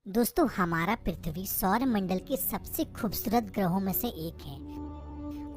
दोस्तों, हमारा पृथ्वी सौर मंडल के सबसे खूबसूरत ग्रहों में से एक है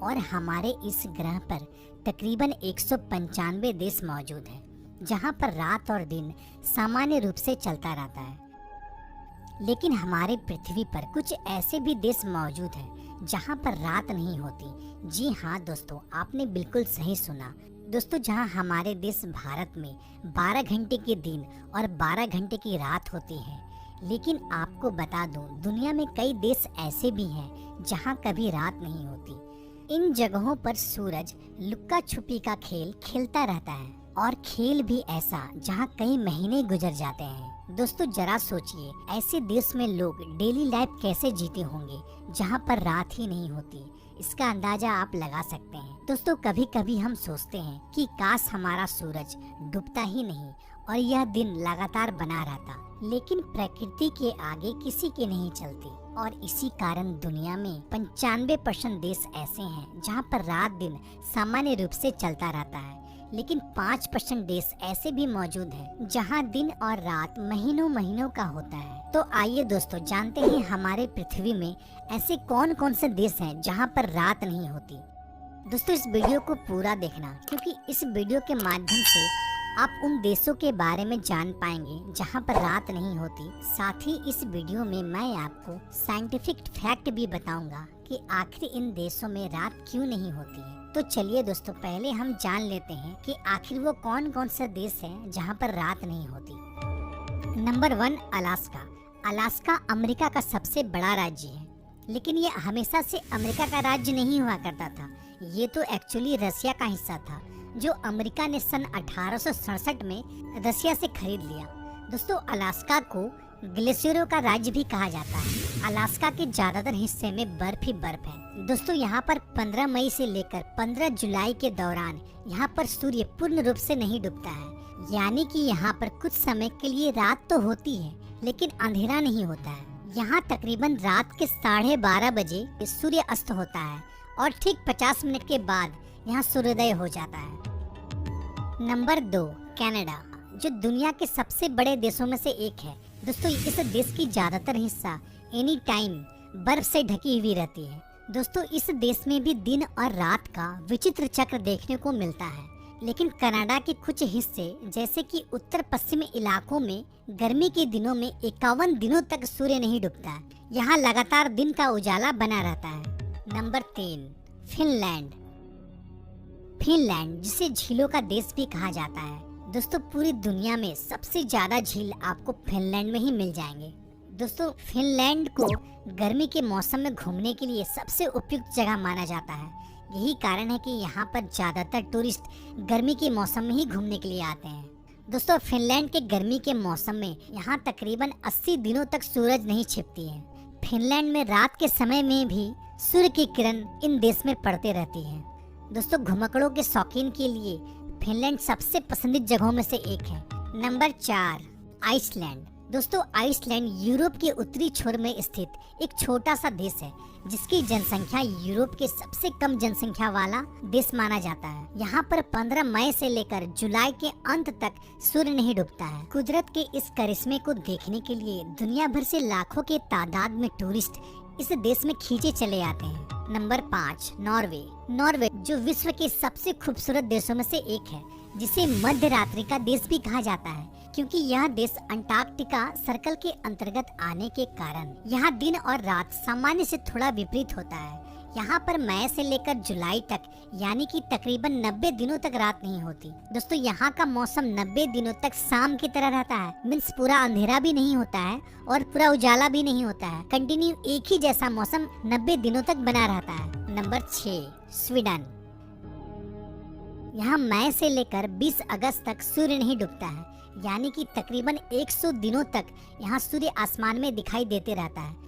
और हमारे इस ग्रह पर तकरीबन 195 देश मौजूद हैं, जहां पर रात और दिन सामान्य रूप से चलता रहता है। लेकिन हमारे पृथ्वी पर कुछ ऐसे भी देश मौजूद हैं जहां पर रात नहीं होती। जी हाँ दोस्तों, आपने बिल्कुल सही सुना। दोस्तों, जहां हमारे देश भारत में 12 घंटे के दिन और 12 घंटे की रात होती है, लेकिन आपको बता दूं, दुनिया में कई देश ऐसे भी हैं जहां कभी रात नहीं होती। इन जगहों पर सूरज लुक्का छुपी का खेल खेलता रहता है और खेल भी ऐसा जहां कई महीने गुजर जाते हैं। दोस्तों, जरा सोचिए, ऐसे देश में लोग डेली लाइफ कैसे जीते होंगे जहां पर रात ही नहीं होती। इसका अंदाजा आप लगा सकते हैं। दोस्तों, कभी कभी हम सोचते हैं कि काश हमारा सूरज डूबता ही नहीं और यह दिन लगातार बना रहता, लेकिन प्रकृति के आगे किसी के नहीं चलती और इसी कारण दुनिया में 95% देश ऐसे हैं जहां पर रात दिन सामान्य रूप से चलता रहता है। लेकिन 5% देश ऐसे भी मौजूद हैं जहां दिन और रात महीनों महीनों का होता है। तो आइए दोस्तों, जानते हैं हमारे पृथ्वी में ऐसे कौन कौन से देश हैं जहां पर रात नहीं होती। दोस्तों, इस वीडियो को पूरा देखना, क्योंकि इस वीडियो के माध्यम से आप उन देशों के बारे में जान पाएंगे जहां पर रात नहीं होती। साथ ही इस वीडियो में मैं आपको साइंटिफिक फैक्ट भी बताऊंगा कि आखिर इन देशों में रात क्यों नहीं होती है। तो चलिए दोस्तों, पहले हम जान लेते हैं कि आखिर वो कौन कौन से देश हैं जहां पर रात नहीं होती। Number 1, Alaska. अलास्का अमेरिका का सबसे बड़ा राज्य है, लेकिन ये हमेशा से अमेरिका का राज्य नहीं हुआ करता था। ये तो एक्चुअली रसिया का हिस्सा था, जो अमेरिका ने सन 1867 में रसिया से खरीद लिया। दोस्तों, अलास्का को ग्लेशियरों का राज्य भी कहा जाता है। अलास्का के ज्यादातर हिस्से में बर्फ ही बर्फ है। दोस्तों, यहाँ पर 15 मई से लेकर 15 जुलाई के दौरान यहाँ पर सूर्य पूर्ण रूप से नहीं डूबता है, यानी कि यहाँ पर कुछ समय के लिए रात तो होती है लेकिन अंधेरा नहीं होता है। यहाँ तकरीबन रात के 12:30 बजे सूर्य अस्त होता है और ठीक 50 मिनट के बाद यहाँ सूर्योदय हो जाता है। नंबर 2, कनाडा, जो दुनिया के सबसे बड़े देशों में से एक है। दोस्तों, इस देश की ज्यादातर हिस्सा एनी टाइम बर्फ से ढकी हुई रहती है। दोस्तों, इस देश में भी दिन और रात का विचित्र चक्र देखने को मिलता है, लेकिन कनाडा के कुछ हिस्से जैसे कि उत्तर पश्चिमी इलाकों में गर्मी के दिनों में 51 दिनों तक सूर्य नहीं डूबता है। यहाँ लगातार दिन का उजाला बना रहता है। Number 3, Finland. फिनलैंड, जिसे झीलों का देश भी कहा जाता है। दोस्तों, पूरी दुनिया में सबसे ज्यादा झील आपको फिनलैंड में ही मिल जाएंगे। दोस्तों, फिनलैंड को गर्मी के मौसम में घूमने के लिए सबसे उपयुक्त जगह माना जाता है। यही कारण है कि यहाँ पर ज्यादातर टूरिस्ट गर्मी के मौसम में ही घूमने के लिए आते हैं। दोस्तों, फिनलैंड के गर्मी के मौसम में यहाँ तकरीबन 80 दिनों तक सूरज नहीं छिपती है। फिनलैंड में रात के समय में भी सूर्य की किरण इन देश में पड़ते रहती है। दोस्तों, घुमक्कड़ों के शौकीन के लिए फिनलैंड सबसे पसंदीदा जगहों में से एक है। Number 4, Iceland. दोस्तों, आइसलैंड यूरोप के उत्तरी छोर में स्थित एक छोटा सा देश है, जिसकी जनसंख्या यूरोप के सबसे कम जनसंख्या वाला देश माना जाता है। यहाँ पर 15 मई से लेकर जुलाई के अंत तक सूर्य नहीं डूबता है। कुदरत के इस करिश्मे को देखने के लिए दुनिया भर से लाखों के तादाद में टूरिस्ट इस देश में खींचे चले आते हैं। Number 5, Norway. नॉर्वे, जो विश्व के सबसे खूबसूरत देशों में से एक है, जिसे मध्य रात्रि का देश भी कहा जाता है, क्योंकि यह देश अंटार्कटिका सर्कल के अंतर्गत आने के कारण यहाँ दिन और रात सामान्य से थोड़ा विपरीत होता है। यहाँ पर मई से लेकर जुलाई तक, यानी कि तकरीबन 90 दिनों तक रात नहीं होती। दोस्तों, यहाँ का मौसम 90 दिनों तक शाम की तरह रहता है। मीन्स पूरा अंधेरा भी नहीं होता है और पूरा उजाला भी नहीं होता है। कंटिन्यू एक ही जैसा मौसम 90 दिनों तक बना रहता है। Number 6, Sweden. यहाँ मई से लेकर 20 अगस्त तक सूर्य नहीं डूबता है, यानी कि तकरीबन 100 दिनों तक यहाँ सूर्य आसमान में दिखाई देते रहता है।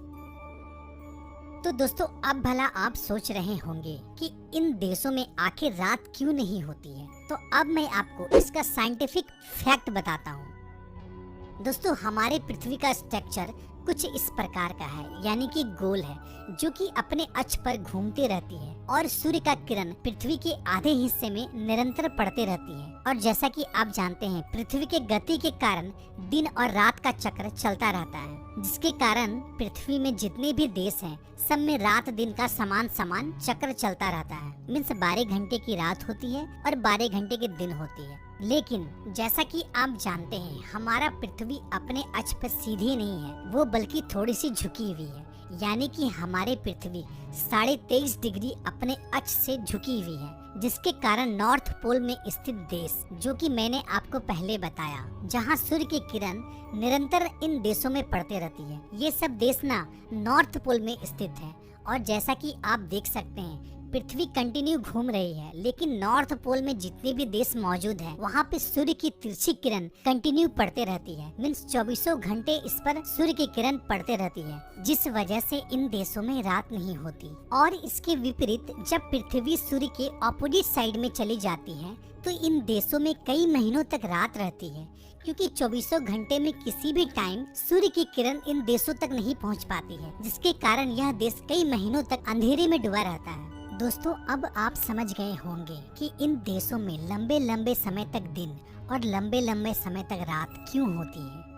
तो दोस्तों, अब भला आप सोच रहे होंगे कि इन देशों में आखिर रात क्यों नहीं होती है। तो अब मैं आपको इसका साइंटिफिक फैक्ट बताता हूँ। दोस्तों हमारे पृथ्वी का स्ट्रक्चर कुछ इस प्रकार का है, यानी कि गोल है, जो कि अपने अक्ष पर घूमती रहती है और सूर्य का किरण पृथ्वी के आधे हिस्से में निरंतर पड़ते रहती है। और जैसा कि आप जानते हैं, पृथ्वी के गति के कारण दिन और रात का चक्र चलता रहता है, जिसके कारण पृथ्वी में जितने भी देश हैं, सब में रात दिन का समान समान चक्र चलता रहता है। मीन्स 12 घंटे की रात होती है और 12 घंटे की दिन होती है। लेकिन जैसा कि आप जानते हैं, हमारा पृथ्वी अपने अक्ष पर सीधी नहीं है, वो बल्कि थोड़ी सी झुकी हुई है, यानी कि हमारे पृथ्वी 23.5 डिग्री अपने अक्ष से झुकी हुई है, जिसके कारण नॉर्थ पोल में स्थित देश, जो कि मैंने आपको पहले बताया, जहां सूर्य की किरण निरंतर इन देशों में पड़ते रहती है, ये सब देश ना नॉर्थ पोल में स्थित है। और जैसा कि आप देख सकते हैं, पृथ्वी कंटिन्यू घूम रही है, लेकिन नॉर्थ पोल में जितने भी देश मौजूद हैं, वहाँ पे सूर्य की तिरछी किरण कंटिन्यू पड़ते रहती है। मीन्स 24 घंटे इस पर सूर्य की किरण पड़ते रहती है, जिस वजह से इन देशों में रात नहीं होती। और इसके विपरीत जब पृथ्वी सूर्य के ऑपोजिट साइड में चली जाती है, तो इन देशों में कई महीनों तक रात रहती है, क्योंकि 24 घंटे में किसी भी टाइम सूर्य की किरण इन देशों तक नहीं पहुंच पाती है, जिसके कारण यह देश कई महीनों तक अंधेरे में डूबा रहता है। दोस्तों अब आप समझ गए होंगे कि इन देशों में लंबे लंबे समय तक दिन और लंबे लंबे समय तक रात क्यों होती है।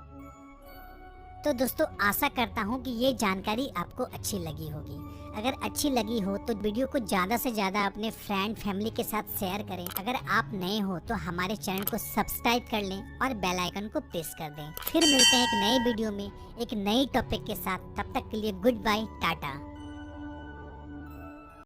तो दोस्तों आशा करता हूँ कि ये जानकारी आपको अच्छी लगी होगी। अगर अच्छी लगी हो तो वीडियो को ज़्यादा से ज़्यादा अपने फ्रेंड फैमिली के साथ शेयर करें। अगर आप नए हो तो हमारे चैनल को सब्सक्राइब कर लें और बेल आइकन को प्रेस कर दें। फिर मिलते हैं एक नए वीडियो में एक नई टॉपिक के साथ। तब तक के लिए गुड बाय, टाटा।